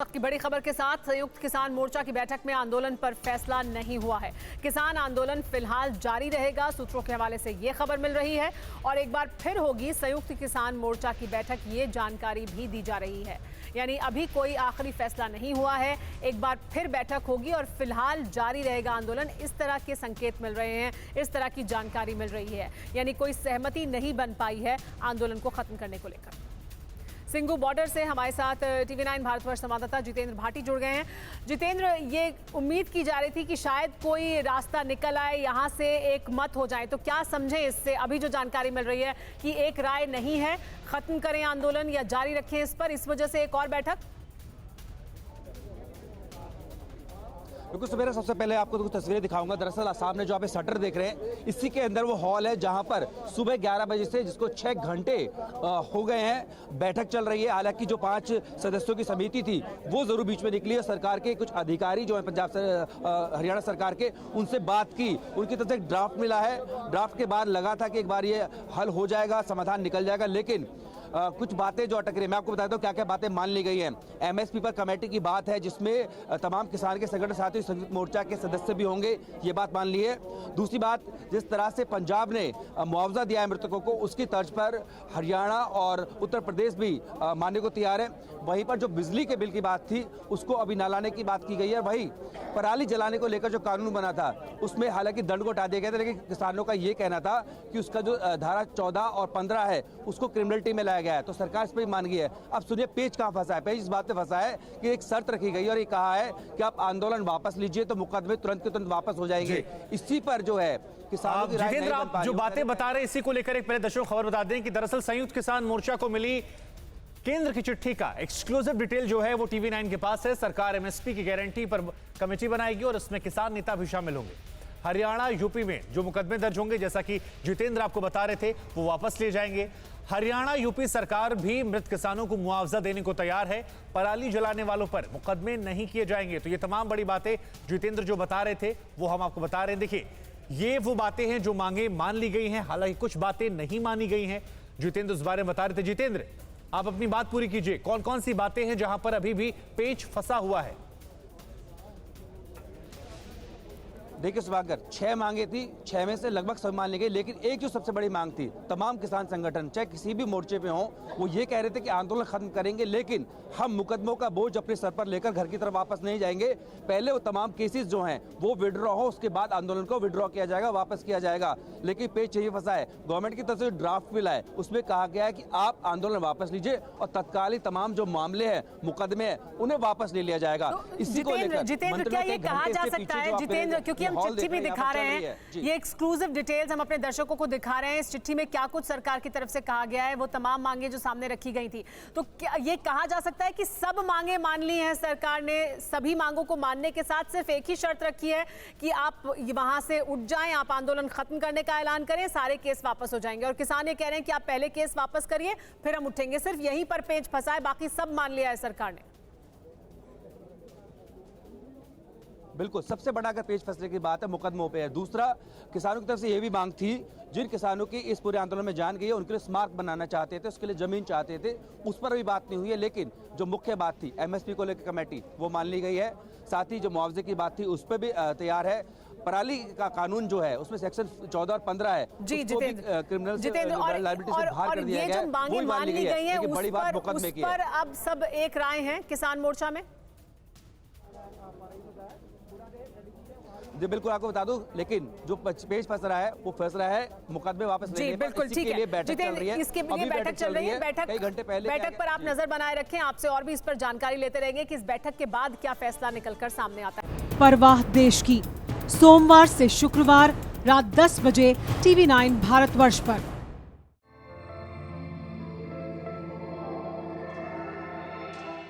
वक्त की बड़ी खबर के साथ संयुक्त किसान मोर्चा की बैठक में आंदोलन पर फैसला नहीं हुआ है। किसान आंदोलन फिलहाल जारी रहेगा, सूत्रों के हवाले से ये खबर मिल रही है। और एक बार फिर होगी संयुक्त किसान मोर्चा की बैठक, ये जानकारी भी दी जा रही है। यानी अभी कोई आखिरी फैसला नहीं हुआ है, एक बार फिर बैठक होगी और फिलहाल जारी रहेगा आंदोलन। इस तरह के संकेत मिल रहे हैं, इस तरह की जानकारी मिल रही है। यानी कोई सहमति नहीं बन पाई है आंदोलन को खत्म करने को लेकर। सिंगू बॉर्डर से हमारे साथ TV9 भारतवर्ष संवाददाता जितेंद्र भाटी जुड़ गए हैं। जितेंद्र, ये उम्मीद की जा रही थी कि शायद कोई रास्ता निकल आए, यहाँ से एक मत हो जाए, तो क्या समझें इससे? अभी जो जानकारी मिल रही है कि एक राय नहीं है, खत्म करें आंदोलन या जारी रखें इस पर, इस वजह से एक और बैठक। बिल्कुल सुबह, सबसे पहले आपको कुछ तस्वीरें दिखाऊंगा। दरअसल सामने जो आप शटर देख रहे हैं, इसी के अंदर वो हॉल है जहां पर सुबह 11 बजे से, जिसको 6 घंटे हो गए हैं, बैठक चल रही है। हालांकि जो 5 सदस्यों की समिति थी वो जरूर बीच में निकली है। सरकार के कुछ अधिकारी जो है पंजाब हरियाणा सरकार के, उनसे बात की, उनकी तरफ से एक ड्राफ्ट मिला है। ड्राफ्ट के बाद लगा था कि एक बार ये हल हो जाएगा, समाधान निकल जाएगा, लेकिन कुछ बातें जो अटक रही है। मैं आपको बताता हूँ क्या क्या बातें मान ली गई हैं। MSP पर कमेटी की बात है, जिसमें तमाम किसान के संगठन साथी संयुक्त मोर्चा के सदस्य भी होंगे, ये बात मान ली है। दूसरी बात, जिस तरह से पंजाब ने मुआवजा दिया है मृतकों को, उसकी तर्ज पर हरियाणा और उत्तर प्रदेश भी मानने को तैयार है। वहीं पर जो बिजली के बिल की बात थी, उसको अभी न लाने की बात की गई है। वहीं पराली जलाने को लेकर जो कानून बना था, उसमें हालांकि दंड को हटा दिया गया था, लेकिन किसानों का ये कहना था कि उसका जो धारा 14 और 15 है, उसको क्रिमिनलिटी में लाया गया है। तो सरकार इस पर मान गई है। अब सुनिए पेच कहां फंसा है। पेच इस बात पे फंसा है कि एक शर्त रखी गई और ये कहा है कि आप आंदोलन वापस लीजिए तो मुकदमे तुरंत के तुरंत वापस हो जाएंगे। इसी पर जो है किसानों की राय नहीं बन पा रही। जो बातें बता रहे इसी को लेकर एक पहले दर्शकों को खबर बता दें कि दरअसल संयुक्त किसान मोर्चा को मिली केंद्र की चिट्ठी का एक्सक्लूसिव डिटेल जो है वो TV9 के पास है। सरकार MSP की गारंटी पर कमेटी बनाएगी और इसमें किसान नेता भी शामिल होंगे। हरियाणा यूपी में जो मुकदमे दर्ज होंगे, जैसा कि जितेंद्र आपको बता रहे थे, वो वापस लिए जाएंगे। हरियाणा यूपी सरकार भी मृत किसानों को मुआवजा देने को तैयार है। पराली जलाने वालों पर मुकदमे नहीं किए जाएंगे। तो ये तमाम बड़ी बातें जितेंद्र जो बता रहे थे वो हम आपको बता रहे हैं। देखिए, ये वो बातें हैं जो मांगे मान ली गई हैं, हालांकि कुछ बातें नहीं मानी गई हैं। जितेंद्र इस बारे में बता रहे थे। जितेंद्र, आप अपनी बात पूरी कीजिए। कौन कौन सी बातें हैं जहां पर अभी भी पेच फंसा हुआ है? देखिए सुभाकर, 6 मांगे थी, 6 में से लगभग सब मान ली गई, लेकिन एक जो सबसे बड़ी मांग थी, तमाम किसान संगठन चाहे किसी भी मोर्चे पे हों, वो ये कह रहे थे कि आंदोलन खत्म करेंगे, लेकिन हम मुकदमों का बोझ अपने सर पर लेकर घर की तरफ वापस नहीं जाएंगे। पहले वो तमाम केसेस जो हैं वो विड्रॉ हो, उसके बाद आंदोलन को विड्रॉ किया जाएगा, वापस किया जाएगा। लेकिन पेच यही फंसा है, गवर्नमेंट की तरफ से ड्राफ्ट मिला है, उसमें कहा गया है कि आप आंदोलन वापस लीजिए और तत्कालीन तमाम जो मामले हैं, मुकदमे हैं, उन्हें वापस ले लिया जाएगा। इसी को लेकर जितेंद्र, क्या ये कहा जा सकता है जितेंद्र, क्योंकि हम चिट्ठी भी दिखा रहे हैं, ये एक्सक्लूसिव डिटेल्स हम अपने दर्शकों को दिखा रहे हैं, इस चिट्ठी में क्या कुछ सरकार की तरफ से कहा गया है, वो तमाम मांगे जो सामने रखी गई थी, तो क्या ये कहा जा सकता है कि सब मांगे मान ली हैं सरकार ने? सभी मांगों को मानने के साथ सिर्फ एक ही शर्त रखी है कि आप वहां से उठ जाएं, आप आंदोलन खत्म करने का ऐलान करें, सारे केस वापस हो जाएंगे। और किसान ये कह रहे हैं कि आप पहले केस वापस करिए, फिर हम उठेंगे। सिर्फ यहीं पर पेच फंसा है, बाकी सब मान लिया है सरकार ने। बिल्कुल, सबसे बड़ा अगर पेच फंसने की बात है मुकदमों पे है। दूसरा, किसानों की तरफ से ये भी मांग थी, जिन किसानों की इस पूरे आंदोलन में जान गई है, उनके लिए स्मारक बनाना चाहते थे, उसके लिए जमीन चाहते थे, उस पर भी बात नहीं हुई है। लेकिन जो मुख्य बात थी MSP को लेकर कमेटी, वो मान ली गई है। साथ ही जो मुआवजे की बात थी उस पर भी तैयार है। पराली का कानून जो है उसमें सेक्शन 14 और 15 है, जी जितेंद्र, क्रिमिनल और लायबिलिटी से बाहर कर दिया गया है। मांगे मान ली गई है, बड़ी बात मुकदमे की है। अब सब एक राय है किसान मोर्चा में। जी बिल्कुल, आपको बता दूं, लेकिन जो पेच फंस रहा है वो फंस रहा है मुकदमे वापस लेने पर। बिल्कुल ठीक है, बैठक चल रही है, इसके लिए बैठक चल रही है। कई घंटे पहले बैठक पर आप नजर बनाए रखें, आपसे और भी इस पर जानकारी लेते रहेंगे कि इस बैठक के बाद क्या फैसला निकलकर सामने आता है। परवाह देश की, सोमवार से शुक्रवार रात 10 बजे TV9 भारतवर्ष पर।